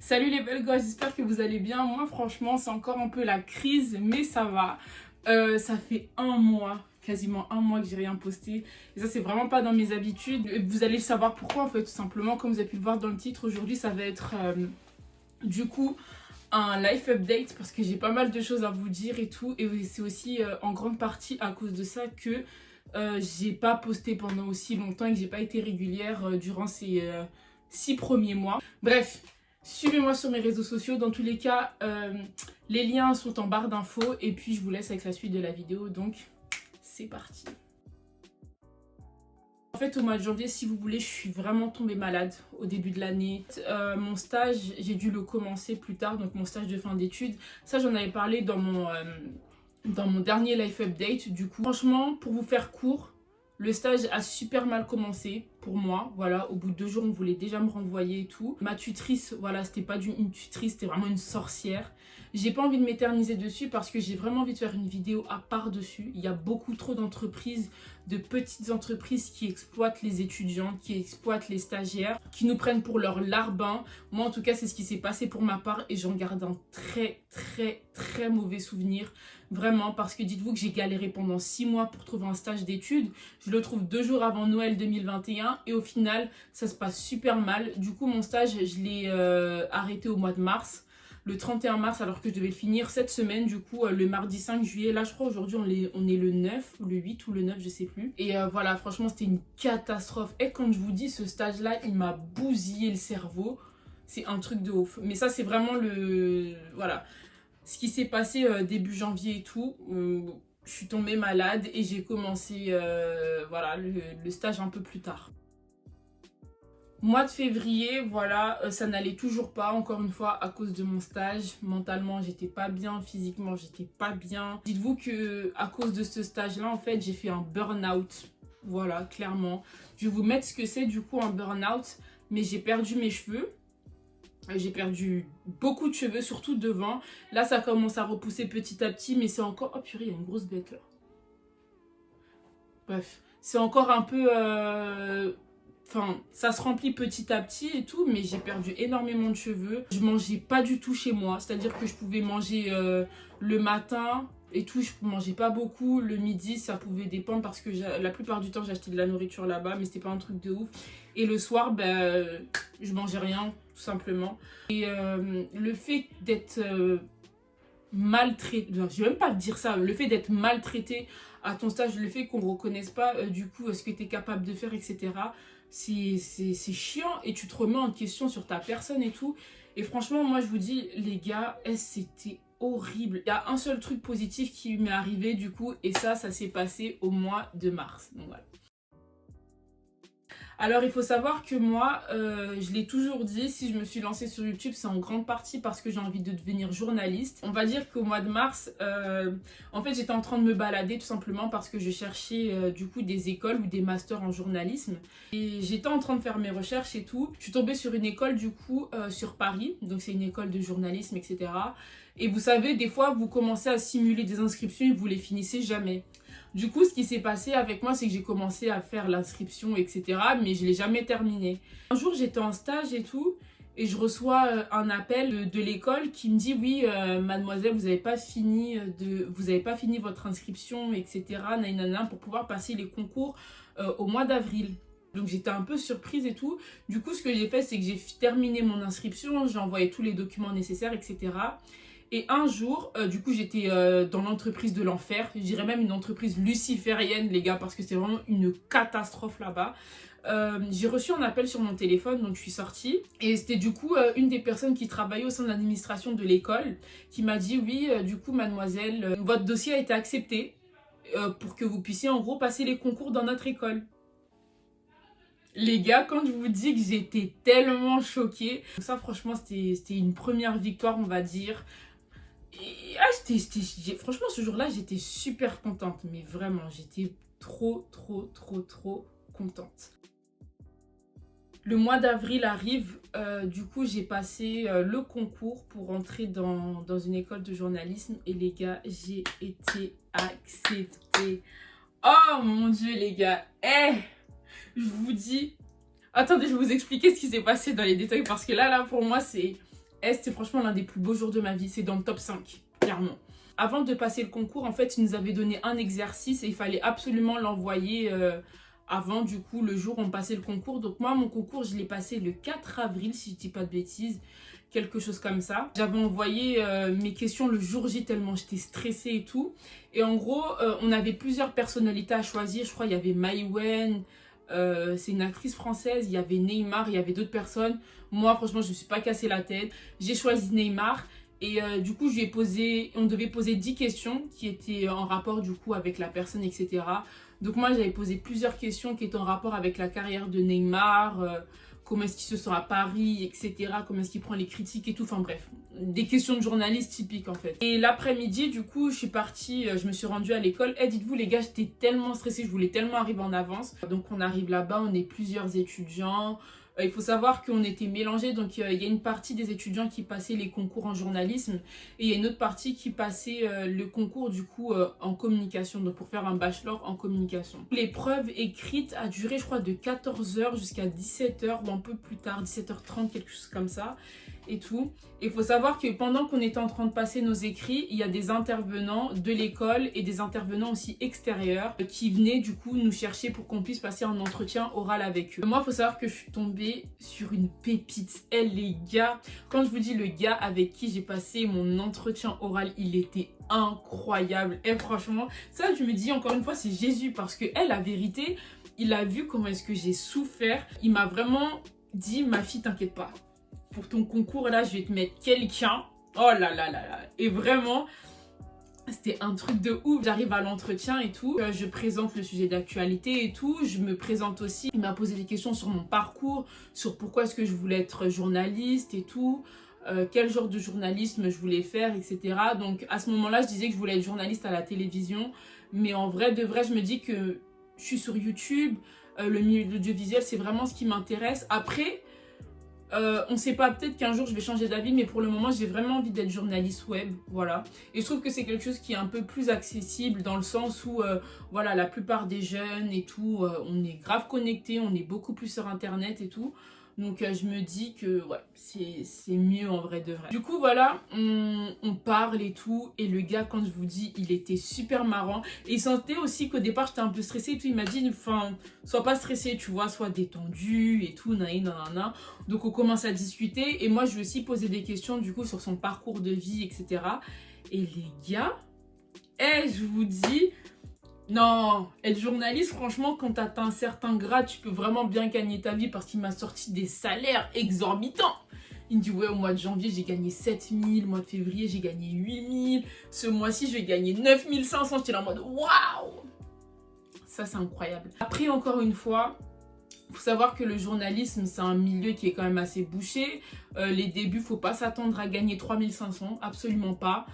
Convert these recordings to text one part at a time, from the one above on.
Salut les belles gosses, j'espère que vous allez bien. Moi franchement c'est encore un peu la crise, mais ça va. Ça fait un mois, quasiment un mois que j'ai rien posté. Et ça c'est vraiment pas dans mes habitudes. Et vous allez savoir pourquoi en fait, tout simplement. Comme vous avez pu le voir dans le titre, aujourd'hui ça va être du coup un life update. Parce que j'ai pas mal de choses à vous dire et tout. Et c'est aussi en grande partie à cause de ça que j'ai pas posté pendant aussi longtemps et que j'ai pas été régulière durant ces 6 premiers mois. Bref. Suivez-moi sur mes réseaux sociaux, dans tous les cas, les liens sont en barre d'infos et puis je vous laisse avec la suite de la vidéo, donc c'est parti. En fait, au mois de janvier, si vous voulez, je suis vraiment tombée malade au début de l'année. Mon stage, j'ai dû le commencer plus tard, donc mon stage de fin d'études. Ça, j'en avais parlé dans mon dernier life update, du coup. Franchement, pour vous faire court, le stage a super mal commencé pour moi, voilà, au bout de 2 jours on voulait déjà me renvoyer et tout. Ma tutrice, voilà, c'était pas une tutrice, c'était vraiment une sorcière. J'ai pas envie de m'éterniser dessus parce que j'ai vraiment envie de faire une vidéo à part dessus. Il y a beaucoup trop d'entreprises, de petites entreprises qui exploitent les étudiants, qui exploitent les stagiaires, qui nous prennent pour leur larbin. Moi en tout cas c'est ce qui s'est passé pour ma part et j'en garde un très mauvais souvenir. Vraiment, parce que dites-vous que j'ai galéré pendant 6 mois pour trouver un stage d'études. Je le trouve 2 jours avant Noël 2021 et au final, ça se passe super mal. Du coup, mon stage, je l'ai arrêté au mois de mars, le 31 mars, alors que je devais le finir cette semaine. Du coup, le mardi 5 juillet, là, je crois aujourd'hui, on est le 9 ou le 8 ou le 9, je sais plus. Et voilà, franchement, c'était une catastrophe. Et quand je vous dis, ce stage-là, il m'a bousillé le cerveau. C'est un truc de ouf. Mais ça, c'est vraiment voilà. Ce qui s'est passé début janvier et tout, je suis tombée malade et j'ai commencé voilà, le stage un peu plus tard. Mois de février, voilà, ça n'allait toujours pas, encore une fois, à cause de mon stage. Mentalement, j'étais pas bien, physiquement, j'étais pas bien. Dites-vous que à cause de ce stage-là, en fait, j'ai fait un burn-out. Voilà, clairement. Je vais vous mettre ce que c'est du coup un burn-out, mais j'ai perdu mes cheveux. J'ai perdu beaucoup de cheveux, surtout devant. Là, ça commence à repousser petit à petit, mais c'est encore... Oh purée, il y a une grosse bête là. Bref, c'est encore un peu... Enfin, ça se remplit petit à petit et tout, mais j'ai perdu énormément de cheveux. Je mangeais pas du tout chez moi, c'est-à-dire que je pouvais manger le matin et tout, je mangeais pas beaucoup. Le midi, ça pouvait dépendre parce que la plupart du temps, j'achetais de la nourriture là-bas, mais c'était pas un truc de ouf. Et le soir, ben, je mangeais rien, tout simplement. Et le fait d'être maltraité, je vais même pas dire ça, le fait d'être maltraité à ton stage, le fait qu'on reconnaisse pas du coup ce que tu es capable de faire, etc. C'est chiant et tu te remets en question sur ta personne et tout. Et franchement, moi je vous dis, les gars, c'était horrible. Il y a un seul truc positif qui m'est arrivé du coup, et ça s'est passé au mois de mars. Donc voilà. Alors il faut savoir que moi, je l'ai toujours dit, si je me suis lancée sur YouTube, c'est en grande partie parce que j'ai envie de devenir journaliste. On va dire qu'au mois de mars, en fait j'étais en train de me balader tout simplement parce que je cherchais du coup des écoles ou des masters en journalisme. Et j'étais en train de faire mes recherches et tout. Je suis tombée sur une école du coup sur Paris, donc c'est une école de journalisme, etc. Et vous savez, des fois vous commencez à simuler des inscriptions et vous les finissez jamais. Du coup, ce qui s'est passé avec moi, c'est que j'ai commencé à faire l'inscription, etc. Mais je ne l'ai jamais terminée. Un jour, j'étais en stage et tout. Et je reçois un appel de l'école qui me dit « Oui, mademoiselle, vous n'avez pas fini votre inscription, etc. Nanana, pour pouvoir passer les concours au mois d'avril. » Donc j'étais un peu surprise et tout. Du coup, ce que j'ai fait, c'est que j'ai terminé mon inscription. J'ai envoyé tous les documents nécessaires, etc. Et un jour, du coup, j'étais dans l'entreprise de l'enfer. Je dirais même une entreprise luciférienne, les gars, parce que c'est vraiment une catastrophe là-bas. J'ai reçu un appel sur mon téléphone, donc je suis sortie. Et c'était du coup une des personnes qui travaillait au sein de l'administration de l'école qui m'a dit « Oui, du coup, mademoiselle, votre dossier a été accepté pour que vous puissiez en gros passer les concours dans notre école. » Les gars, quand je vous dis que j'étais tellement choquée, ça franchement, c'était une première victoire, on va dire. Et, franchement, ce jour-là, j'étais super contente. Mais vraiment, j'étais trop contente. Le mois d'avril arrive. Du coup, j'ai passé le concours pour entrer dans une école de journalisme. Et les gars, j'ai été acceptée. Oh mon Dieu, les gars. Je vous dis... Attendez, je vais vous expliquer ce qui s'est passé dans les détails. Parce que là, pour moi, c'est C'était franchement l'un des plus beaux jours de ma vie. C'est dans le top 5, clairement. Avant de passer le concours, en fait, ils nous avaient donné un exercice et il fallait absolument l'envoyer avant, du coup, le jour où on passait le concours. Donc moi, mon concours, je l'ai passé le 4 avril, si je dis pas de bêtises. Quelque chose comme ça. J'avais envoyé mes questions le jour J tellement j'étais stressée et tout. Et en gros, on avait plusieurs personnalités à choisir. Je crois il y avait Maïwen, c'est une actrice française. Il y avait Neymar, il y avait d'autres personnes. Moi, franchement, je ne me suis pas cassé la tête. J'ai choisi Neymar. Et du coup, on devait poser 10 questions qui étaient en rapport du coup avec la personne, etc. Donc moi, j'avais posé plusieurs questions qui étaient en rapport avec la carrière de Neymar, comment est-ce qu'il se sent à Paris, etc. Comment est-ce qu'il prend les critiques et tout. Enfin bref, des questions de journaliste typiques en fait. Et l'après-midi, du coup, je suis partie, je me suis rendue à l'école. Et dites-vous les gars, j'étais tellement stressée, je voulais tellement arriver en avance. Donc on arrive là-bas, on est plusieurs étudiants. Il faut savoir qu'on était mélangés, donc il y a une partie des étudiants qui passaient les concours en journalisme et il y a une autre partie qui passait le concours du coup en communication, donc pour faire un bachelor en communication. L'épreuve écrite a duré je crois de 14 h jusqu'à 17 h ou un peu plus tard, 17 h 30, quelque chose comme ça et tout. Et il faut savoir que pendant qu'on était en train de passer nos écrits, il y a des intervenants de l'école et des intervenants aussi extérieurs qui venaient du coup nous chercher pour qu'on puisse passer un entretien oral avec eux. Moi, il faut savoir que je suis tombée sur une pépite. Les gars, quand je vous dis le gars avec qui j'ai passé mon entretien oral, il était incroyable. Et franchement, ça je me dis encore une fois, c'est Jésus parce que la vérité, il a vu comment est-ce que j'ai souffert. Il m'a vraiment dit, ma fille, t'inquiète pas. Pour ton concours, là, je vais te mettre quelqu'un. Oh là là là là. Et vraiment, c'était un truc de ouf. J'arrive à l'entretien et tout. Je présente le sujet d'actualité et tout. Je me présente aussi. Il m'a posé des questions sur mon parcours, sur pourquoi est-ce que je voulais être journaliste et tout. Quel genre de journalisme je voulais faire, etc. Donc, à ce moment-là, je disais que je voulais être journaliste à la télévision. Mais en vrai, de vrai, je me dis que je suis sur YouTube. Le milieu de l'audiovisuel, c'est vraiment ce qui m'intéresse. Après... on sait pas, peut-être qu'un jour je vais changer d'avis, mais pour le moment j'ai vraiment envie d'être journaliste web, voilà. Et je trouve que c'est quelque chose qui est un peu plus accessible dans le sens où, voilà, la plupart des jeunes et tout, on est grave connectés, on est beaucoup plus sur internet et tout. Donc je me dis que ouais, c'est mieux en vrai de vrai. Du coup voilà, on parle et tout. Et le gars, quand je vous dis, il était super marrant. Et il sentait aussi qu'au départ j'étais un peu stressée et tout. Il m'a dit, enfin, sois pas stressée, tu vois, sois détendue et tout, nanana. Donc on commence à discuter. Et moi je lui ai aussi posé des questions du coup sur son parcours de vie, etc. Et les gars, je vous dis... Non, être journaliste, franchement, quand tu atteins un certain grade, tu peux vraiment bien gagner ta vie parce qu'il m'a sorti des salaires exorbitants. Il me dit, ouais, au mois de janvier, j'ai gagné 7 000, au mois de février, j'ai gagné 8 000, ce mois-ci, je vais gagner 9 500. J'étais là en mode, waouh! Ça, c'est incroyable. Après, encore une fois, il faut savoir que le journalisme, c'est un milieu qui est quand même assez bouché. Les débuts, faut pas s'attendre à gagner 3 500, absolument pas.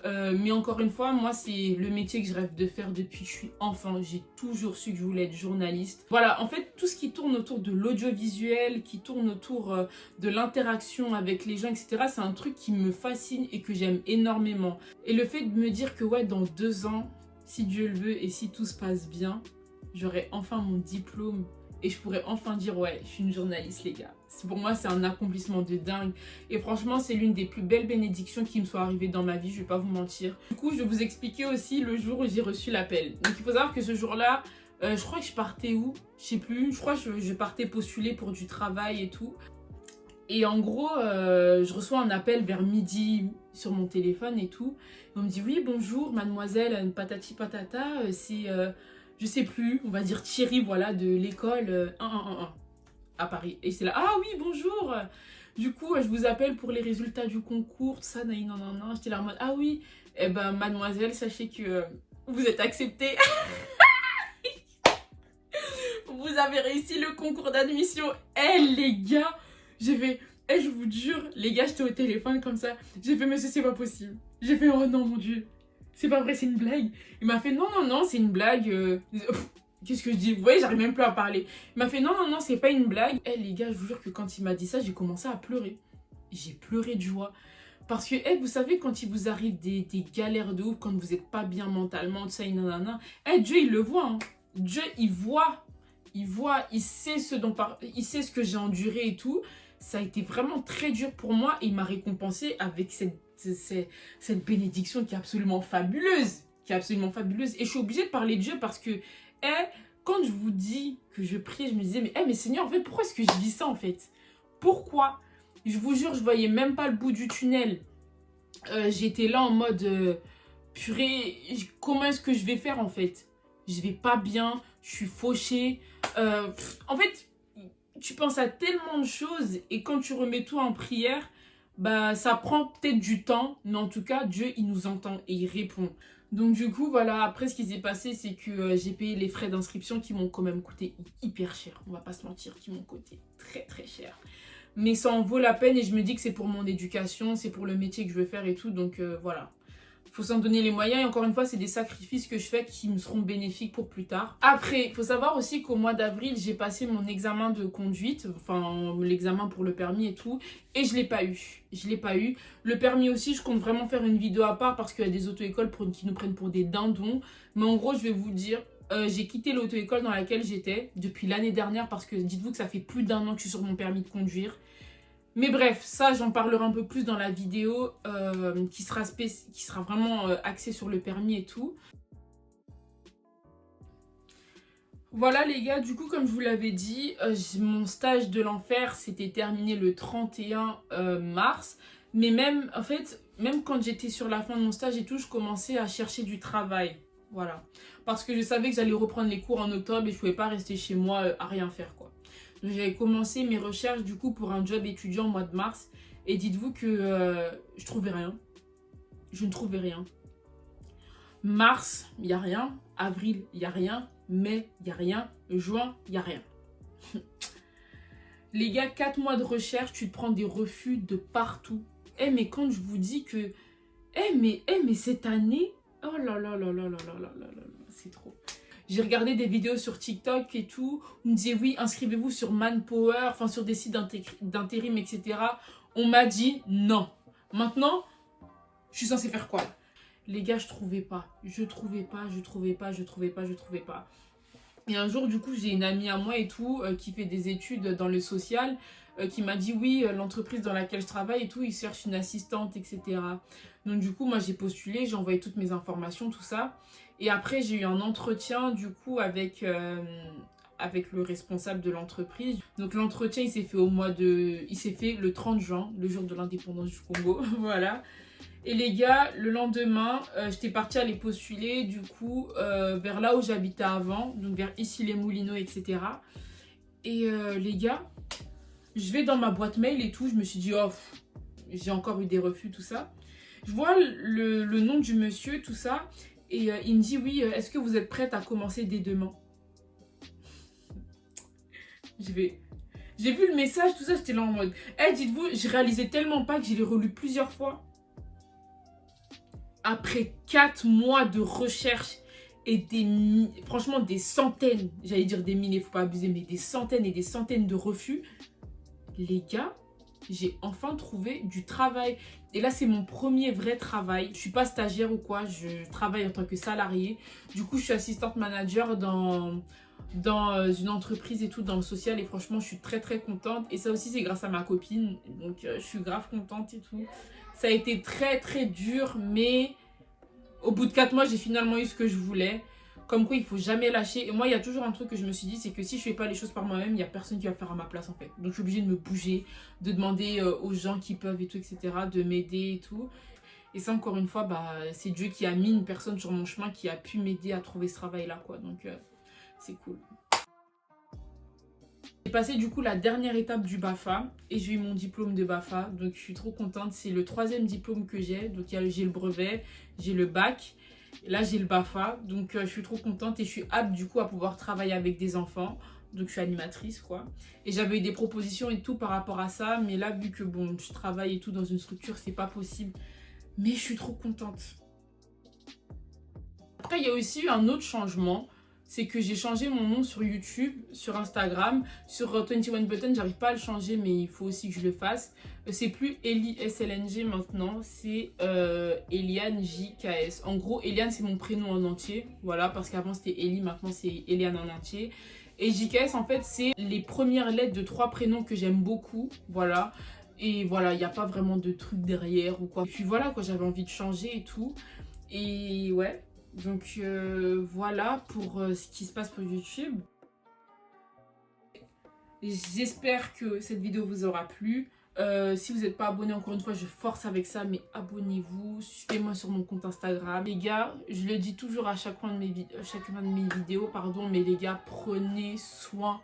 Mais encore une fois, moi, c'est le métier que je rêve de faire depuis que je suis enfant. J'ai toujours su que je voulais être journaliste. Voilà, en fait, tout ce qui tourne autour de l'audiovisuel, qui tourne autour de l'interaction avec les gens, etc., c'est un truc qui me fascine et que j'aime énormément. Et le fait de me dire que, ouais, dans 2 ans, si Dieu le veut et si tout se passe bien, j'aurai enfin mon diplôme. Et je pourrais enfin dire, ouais, je suis une journaliste, les gars. Pour moi, c'est un accomplissement de dingue. Et franchement, c'est l'une des plus belles bénédictions qui me soit arrivée dans ma vie, je vais pas vous mentir. Du coup, je vais vous expliquer aussi le jour où j'ai reçu l'appel. Donc, il faut savoir que ce jour-là, je crois que je partais où? Je sais plus. Je crois que je partais postuler pour du travail et tout. Et en gros, je reçois un appel vers midi sur mon téléphone et tout. Et on me dit, oui, bonjour, mademoiselle, patati patata, c'est... je sais plus, on va dire Thierry, voilà, de l'école 1111 à Paris. Et c'est là, ah oui, bonjour. Du coup, je vous appelle pour les résultats du concours, tout ça, non. J'étais là en mode, ah oui, eh ben, mademoiselle, sachez que vous êtes acceptée. Vous avez réussi le concours d'admission. Les gars, j'ai fait, je vous jure, les gars, j'étais au téléphone comme ça. J'ai fait, monsieur, c'est pas possible. J'ai fait, oh non, mon Dieu. C'est pas vrai, c'est une blague. Il m'a fait, non, c'est une blague. Qu'est-ce que je dis? Vous voyez, j'arrive même plus à parler. Il m'a fait, non, c'est pas une blague. Les gars, je vous jure que quand il m'a dit ça, j'ai commencé à pleurer. J'ai pleuré de joie. Parce que, vous savez, quand il vous arrive des galères de ouf, quand vous êtes pas bien mentalement, tout ça, nanana, Dieu, il le voit. Hein. Dieu, il voit. Il sait ce que j'ai enduré et tout. ça a été vraiment très dur pour moi et il m'a récompensé avec cette bénédiction qui est absolument fabuleuse. Qui est absolument fabuleuse. Et je suis obligée de parler de Dieu parce que, quand je vous dis que je prie, je me disais, mais Seigneur, en fait, pourquoi est-ce que je vis ça, en fait? Pourquoi? Je vous jure, je voyais même pas le bout du tunnel. J'étais là en mode, purée, comment est-ce que je vais faire, en fait? Je vais pas bien, je suis fauchée. En fait, tu penses à tellement de choses et quand tu remets tout en prière, bah, ça prend peut-être du temps, mais en tout cas, Dieu, il nous entend et il répond. Donc du coup, voilà, après ce qui s'est passé, c'est que j'ai payé les frais d'inscription qui m'ont quand même coûté hyper cher. On va pas se mentir, qui m'ont coûté très très cher. Mais ça en vaut la peine et je me dis que c'est pour mon éducation, c'est pour le métier que je veux faire et tout. Donc voilà, il faut s'en donner les moyens. Et encore une fois, c'est des sacrifices que je fais qui me seront bénéfiques pour plus tard. Après, il faut savoir aussi qu'au mois d'avril, j'ai passé mon examen de conduite, enfin l'examen pour le permis et tout. Et je l'ai pas eu. Je l'ai pas eu. Le permis aussi, je compte vraiment faire une vidéo à part parce qu'il y a des auto-écoles qui nous prennent pour des dindons. Mais en gros, je vais vous dire, j'ai quitté l'auto-école dans laquelle j'étais depuis l'année dernière parce que dites-vous que ça fait plus d'1 an que je suis sur mon permis de conduire. Mais bref, ça, j'en parlerai un peu plus dans la vidéo qui sera vraiment axée sur le permis et tout. Voilà les gars, du coup, comme je vous l'avais dit, mon stage de l'enfer s'était terminé le 31 mars. Mais même, en fait, même quand j'étais sur la fin de mon stage et tout, je commençais à chercher du travail. Voilà. Parce que je savais que j'allais reprendre les cours en octobre et je pouvais pas rester chez moi à rien faire, quoi. Donc j'avais commencé mes recherches du coup pour un job étudiant au mois de mars. Et dites-vous que je trouvais rien. Je ne trouvais rien. Mars, il n'y a rien. Avril, il n'y a rien. Mai, il n'y a rien. Juin, il n'y a rien. Les gars, 4 mois de recherche, tu te prends des refus de partout. Mais quand je vous dis que... mais cette année... Oh là là là là là là là là là, c'est trop. J'ai regardé des vidéos sur TikTok et tout. On me disait oui, inscrivez-vous sur Manpower, enfin sur des sites d'intérim, etc. On m'a dit non. Maintenant, je suis censée faire quoi? Les gars, je trouvais pas. Je trouvais pas. Et un jour, du coup, j'ai une amie à moi et tout qui fait des études dans le social qui m'a dit oui, l'entreprise dans laquelle je travaille et tout, ils cherchent une assistante, etc. Donc du coup, moi, j'ai postulé, j'ai envoyé toutes mes informations, tout ça. Et après, j'ai eu un entretien, du coup, avec le responsable de l'entreprise. Donc l'entretien, il s'est fait le 30 juin, le jour de l'indépendance du Congo, voilà. Et les gars, le lendemain, j'étais partie aller postuler, du coup, vers là où j'habitais avant, donc vers Issy-les-Moulineaux, etc. Et les gars, je vais dans ma boîte mail et tout, je me suis dit, oh, j'ai encore eu des refus, tout ça. Je vois le nom du monsieur, tout ça, et il me dit, oui, est-ce que vous êtes prête à commencer dès demain? J'ai vu le message, tout ça, j'étais là en mode, dites-vous, je réalisais tellement pas que je l'ai relu plusieurs fois. Après 4 mois de recherche et franchement des centaines, j'allais dire des milliers, faut pas abuser, mais des centaines et des centaines de refus, les gars, j'ai enfin trouvé du travail. Et là, c'est mon premier vrai travail. Je suis pas stagiaire ou quoi, je travaille en tant que salariée. Du coup, je suis assistante manager dans une entreprise et tout, dans le social. Et franchement, je suis très très contente. Et ça aussi, c'est grâce à ma copine. Donc, je suis grave contente et tout. Ça a été très très dur, mais au bout de 4 mois, j'ai finalement eu ce que je voulais. Comme quoi, il faut jamais lâcher. Et moi, il y a toujours un truc que je me suis dit, c'est que si je fais pas les choses par moi-même, il n'y a personne qui va faire à ma place en fait. Donc, je suis obligée de me bouger, de demander aux gens qui peuvent et tout, etc., de m'aider et tout. Et ça, encore une fois, bah, c'est Dieu qui a mis une personne sur mon chemin qui a pu m'aider à trouver ce travail-là, quoi. Donc, c'est cool. J'ai passé du coup la dernière étape du BAFA et j'ai eu mon diplôme de BAFA, donc je suis trop contente. C'est le 3e diplôme que j'ai, donc j'ai le brevet, j'ai le bac, et là j'ai le BAFA, donc je suis trop contente et je suis apte du coup à pouvoir travailler avec des enfants, donc je suis animatrice quoi. Et j'avais eu des propositions et tout par rapport à ça, mais là vu que bon, je travaille et tout dans une structure, c'est pas possible, mais je suis trop contente. Après il y a aussi eu un autre changement. C'est que j'ai changé mon nom sur YouTube, sur Instagram, sur 21 Button, j'arrive pas à le changer mais il faut aussi que je le fasse. C'est plus Eli SLNG maintenant, c'est Eliane JKS. En gros, Eliane c'est mon prénom en entier, voilà, parce qu'avant c'était Eli, maintenant c'est Eliane en entier. Et JKS, en fait, c'est les premières lettres de 3 prénoms que j'aime beaucoup, voilà. Et voilà, il n'y a pas vraiment de truc derrière ou quoi. Et puis voilà, quoi, j'avais envie de changer et tout. Et ouais, donc voilà pour ce qui se passe pour YouTube. J'espère que cette vidéo vous aura plu. Si vous n'êtes pas abonné, encore une fois, je force avec ça, mais abonnez-vous, suivez-moi sur mon compte Instagram. Les gars, je le dis toujours à chacune de mes vidéos, pardon, mais les gars, prenez soin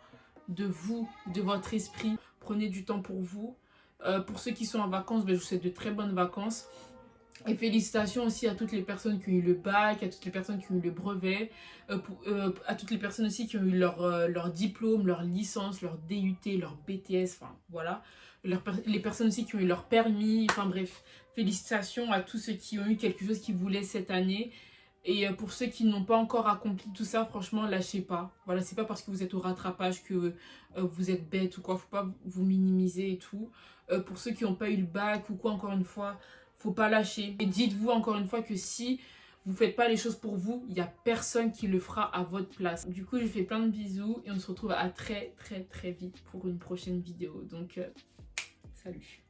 de vous, de votre esprit. Prenez du temps pour vous. Pour ceux qui sont en vacances, ben, je vous souhaite de très bonnes vacances. Et félicitations aussi à toutes les personnes qui ont eu le bac, à toutes les personnes qui ont eu le brevet, à toutes les personnes aussi qui ont eu leur diplôme, leur licence, leur DUT, leur BTS, enfin voilà. Les personnes aussi qui ont eu leur permis, enfin bref. Félicitations à tous ceux qui ont eu quelque chose qu'ils voulaient cette année. Et pour ceux qui n'ont pas encore accompli tout ça, franchement, lâchez pas. Voilà, c'est pas parce que vous êtes au rattrapage que vous êtes bête ou quoi. Faut pas vous minimiser et tout. Pour ceux qui n'ont pas eu le bac ou quoi, encore une fois, faut pas lâcher. Et dites-vous encore une fois que si vous faites pas les choses pour vous, il y a personne qui le fera à votre place. Du coup, je vous fais plein de bisous et on se retrouve à très vite pour une prochaine vidéo. Donc, salut.